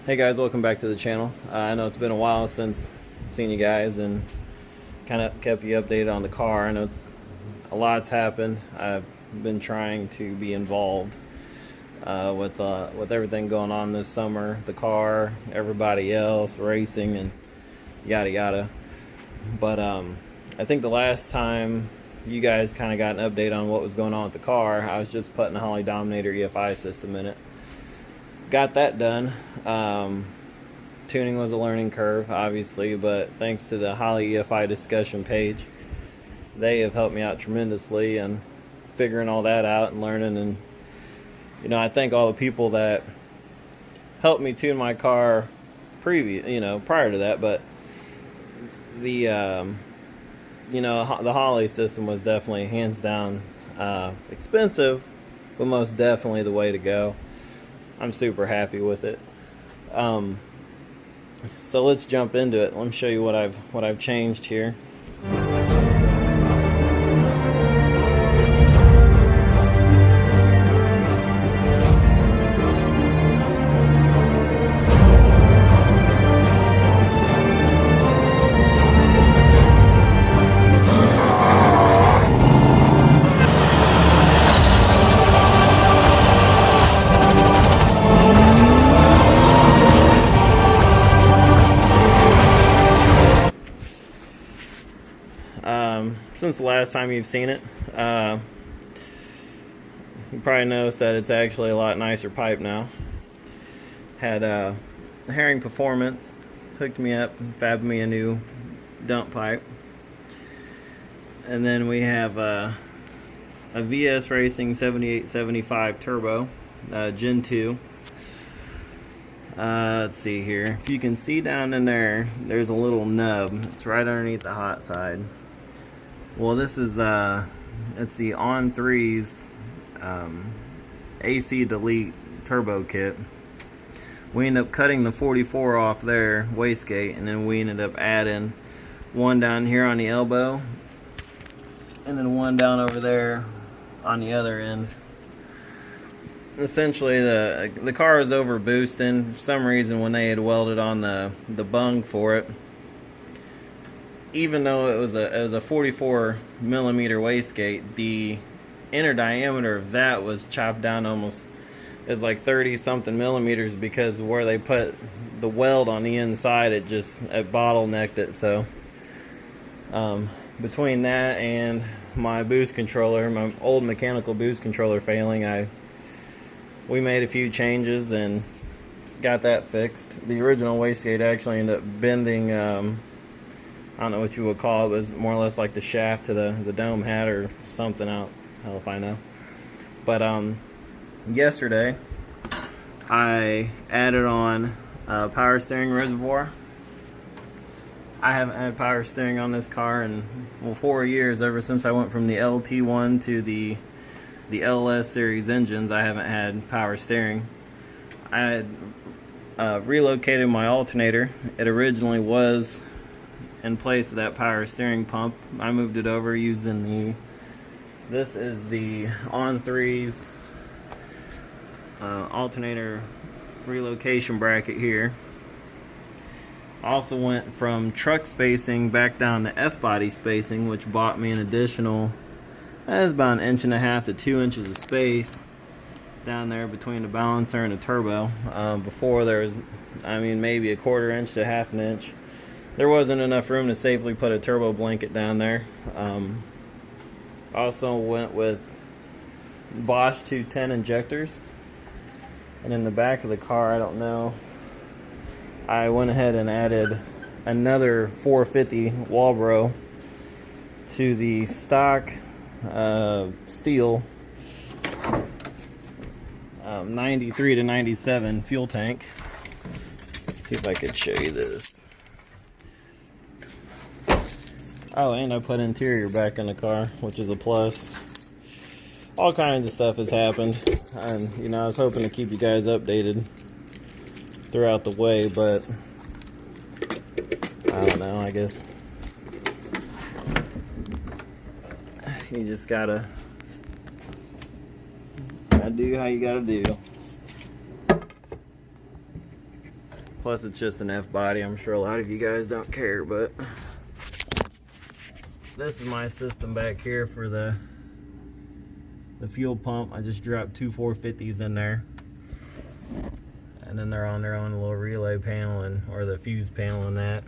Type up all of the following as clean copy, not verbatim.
Hey guys, welcome back to the channel. I know it's been a while since I've seen you guys and kind of kept you updated on the car. I know a lot's happened. I've been trying to be involved with everything going on this summer, the car, everybody else, racing, and yada yada. But I think the last time you guys kind of got an update on what was going on with the car, I was just putting the Holley Dominator EFI system in it. Got that done. Tuning was a learning curve, obviously, but thanks to the Holley EFI discussion page, they have helped me out tremendously in figuring all that out and learning. And I thank all the people that helped me tune my car prior to that. But the the Holley system was definitely hands down expensive, but most definitely the way to go. I'm super happy with it. So let's jump into it. Let me show you what I've changed here. Since the last time you've seen it, you probably noticed that it's actually a lot nicer pipe now. Had the Herring Performance hooked me up and fabbed me a new dump pipe. And then we have a VS Racing 7875 Turbo, Gen 2. Let's see here. If you can see down in there, there's a little nub. It's right underneath the hot side. Well, this is it's the On3's AC Delete Turbo Kit. We ended up cutting the 44 off there, wastegate, and then we ended up adding one down here on the elbow, and then one down over there on the other end. Essentially, the car was over boosting for some reason when they had welded on the bung for it. Even though it was a 44 millimeter wastegate, the inner diameter of that was chopped down almost as like 30 something millimeters, because where they put the weld on the inside, it bottlenecked it. So between that and my boost controller, my old mechanical boost controller failing, we made a few changes and got that fixed. The original wastegate actually ended up bending. I don't know what you would call it. It was more or less like the shaft to the dome hat or something. Hell if I know. But yesterday I added on a power steering reservoir. I haven't had power steering on this car in 4 years. Ever since I went from the LT1 to the LS series engines, I haven't had power steering. I had relocated my alternator. It originally was in place of that power steering pump. I moved it over using this is the On3's alternator relocation bracket here. Also went from truck spacing back down to F-body spacing, which bought me an additional, that's about 1.5 to 2 inches of space down there between the balancer and the turbo. Before there was, maybe a 1/4 inch to 1/2 inch. There wasn't enough room to safely put a turbo blanket down there. Also went with Bosch 210 injectors. And in the back of the car, I don't know, I went ahead and added another 450 Walbro to the stock steel 93 to 97 fuel tank. Let's see if I could show you this. Oh, and I put interior back in the car, which is a plus. All kinds of stuff has happened, and I was hoping to keep you guys updated throughout the way, but I don't know, I guess you just gotta do how you gotta do. Plus it's just an F body. I'm sure a lot of you guys don't care, but this is my system back here for the fuel pump. I just dropped two 450s in there, and then they're on their own little relay panel or the fuse panel and that.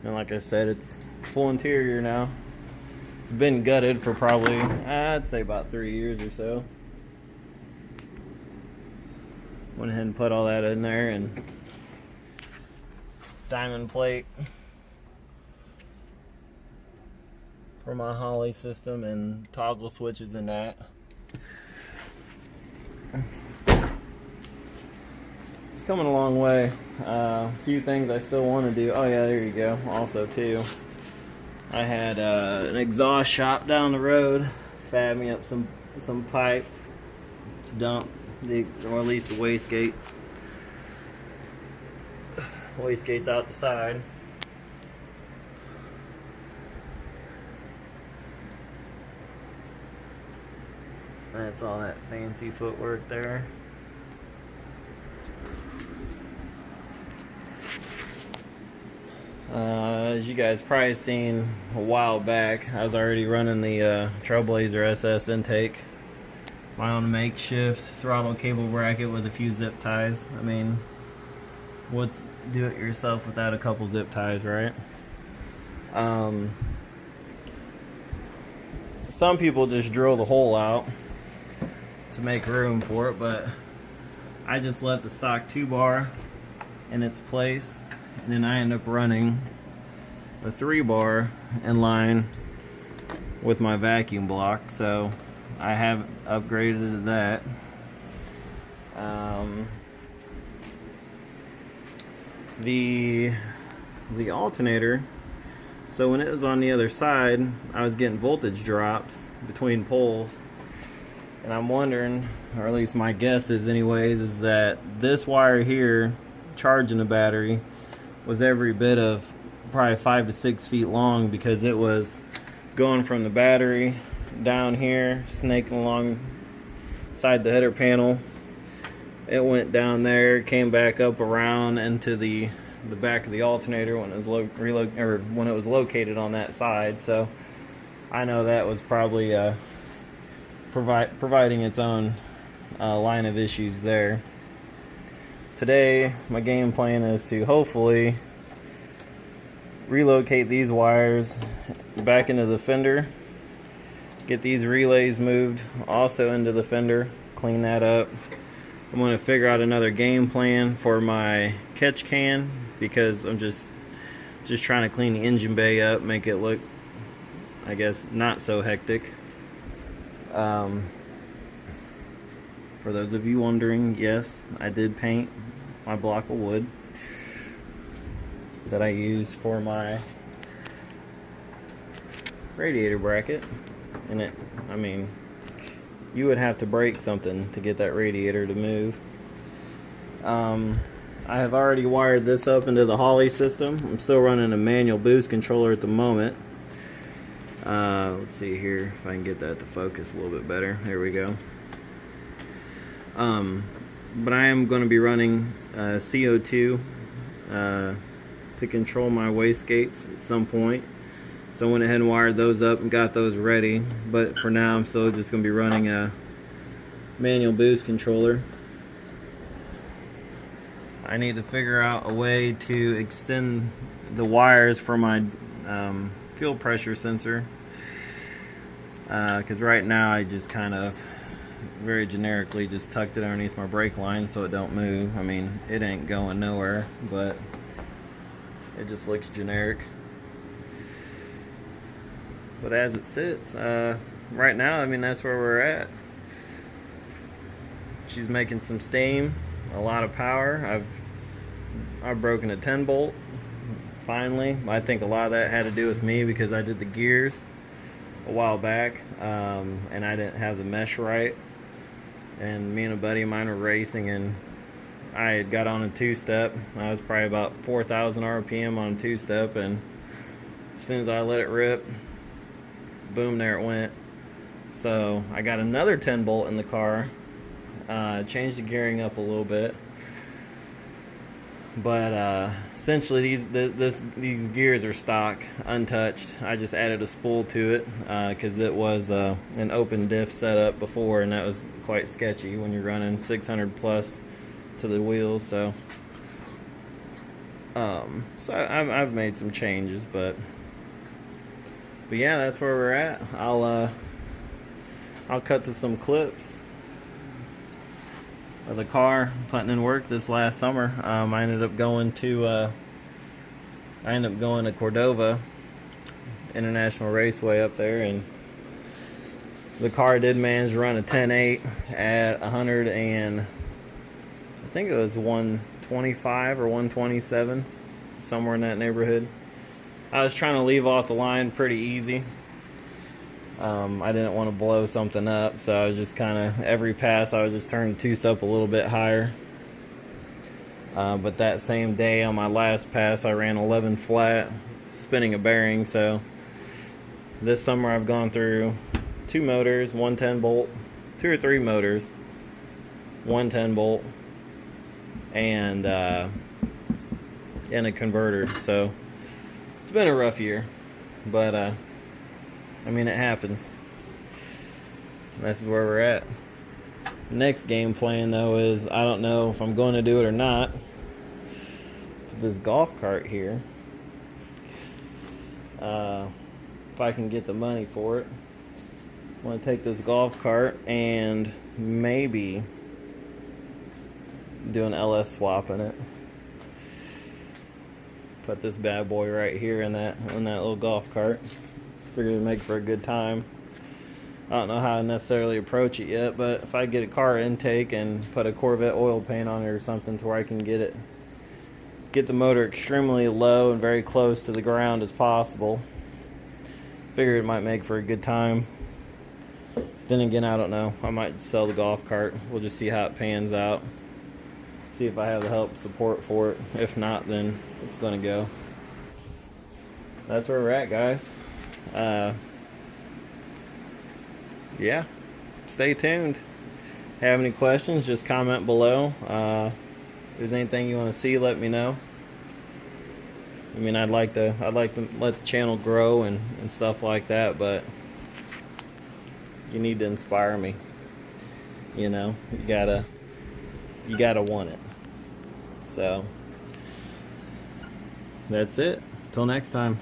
And like I said, it's full interior now. It's been gutted for probably, I'd say about 3 years or so. Went ahead and put all that in there, and diamond plate for my Holley system and toggle switches and that. It's coming a long way. A few things I still want to do. Oh yeah, there you go. Also too, I had an exhaust shop down the road fab me up some pipe to dump or at least the wastegate's out the side. That's all that fancy footwork there. As you guys probably seen a while back, I was already running the Trailblazer SS intake. My own makeshift throttle cable bracket with a few zip ties. I mean, what's do it yourself without a couple zip ties, right? Some people just drill the hole out to make room for it, but I just left the stock 2-bar in its place, and then I end up running a 3-bar in line with my vacuum block, so I have upgraded to that. The alternator, so when it was on the other side, I was getting voltage drops between poles, and I'm wondering, or at least my guess is anyways, is that this wire here charging the battery was every bit of probably 5 to 6 feet long, because it was going from the battery down here, snaking along side the header panel. It went down there, came back up around into the back of the alternator when it was when it was located on that side. So I know that was probably providing its own line of issues there. Today, my game plan is to hopefully relocate these wires back into the fender, get these relays moved also into the fender, clean that up. I'm going to figure out another game plan for my catch can, because I'm just trying to clean the engine bay up, make it look, I guess, not so hectic. For those of you wondering, yes, I did paint my block of wood that I use for my radiator bracket. And I mean, you would have to break something to get that radiator to move. I have already wired this up into the Holley system. I'm still running a manual boost controller at the moment. Let's see here if I can get that to focus a little bit better. There we go. But I am going to be running CO2 to control my wastegates at some point. So I went ahead and wired those up and got those ready. But for now, I'm still just going to be running a manual boost controller. I need to figure out a way to extend the wires for my fuel pressure sensor. Because right now I just kind of very generically just tucked it underneath my brake line so it don't move. I mean, it ain't going nowhere, but it just looks generic. But as it sits, right now, I mean, that's where we're at. She's making some steam, a lot of power. I've broken a 10 bolt finally. I think a lot of that had to do with me, because I did the gears a while back, and I didn't have the mesh right. And me and a buddy of mine were racing, and I had got on a two-step. I was probably about 4,000 RPM on a two-step, and as soon as I let it rip, boom, there it went. So I got another 10 bolt in the car, changed the gearing up a little bit. But essentially, these gears are stock, untouched. I just added a spool to it because it was an open diff setup before, and that was quite sketchy when you're running 600 plus to the wheels. So I've made some changes, but yeah, that's where we're at. I'll cut to some clips of the car putting in work this last summer. I ended up going to Cordova International Raceway up there, and the car did manage to run a 10.8 at 100 and I think it was 125 or 127, somewhere in that neighborhood. I was trying to leave off the line pretty easy. I didn't want to blow something up, so I was just kind of, every pass I would just turn the two-step a little bit higher. But that same day on my last pass I ran 11 flat, spinning a bearing. So this summer I've gone through 2 motors, 110 bolt, 2 or 3 motors, 110 bolt, and a converter. So it's been a rough year, but I mean, it happens. This is where we're at. Next game plan, though, is I don't know if I'm going to do it or not. This golf cart here, if I can get the money for it, I want to take this golf cart and maybe do an LS swap in it. Put this bad boy right here in that little golf cart. Figured it'd make for a good time. I don't know how to necessarily approach it yet, but if I get a car intake and put a Corvette oil paint on it or something to where I can get the motor extremely low and very close to the ground as possible, figured it might make for a good time. Then again, I don't know. I might sell the golf cart. We'll just see how it pans out. See if I have the help support for it. If not, then it's gonna go. That's where we're at, guys. Yeah, stay tuned. Have any questions, just comment below. If there's anything you want to see, let me know. I mean, I'd like to let the channel grow and stuff like that, but you need to inspire me. You know, you gotta want it. So that's it. Till next time.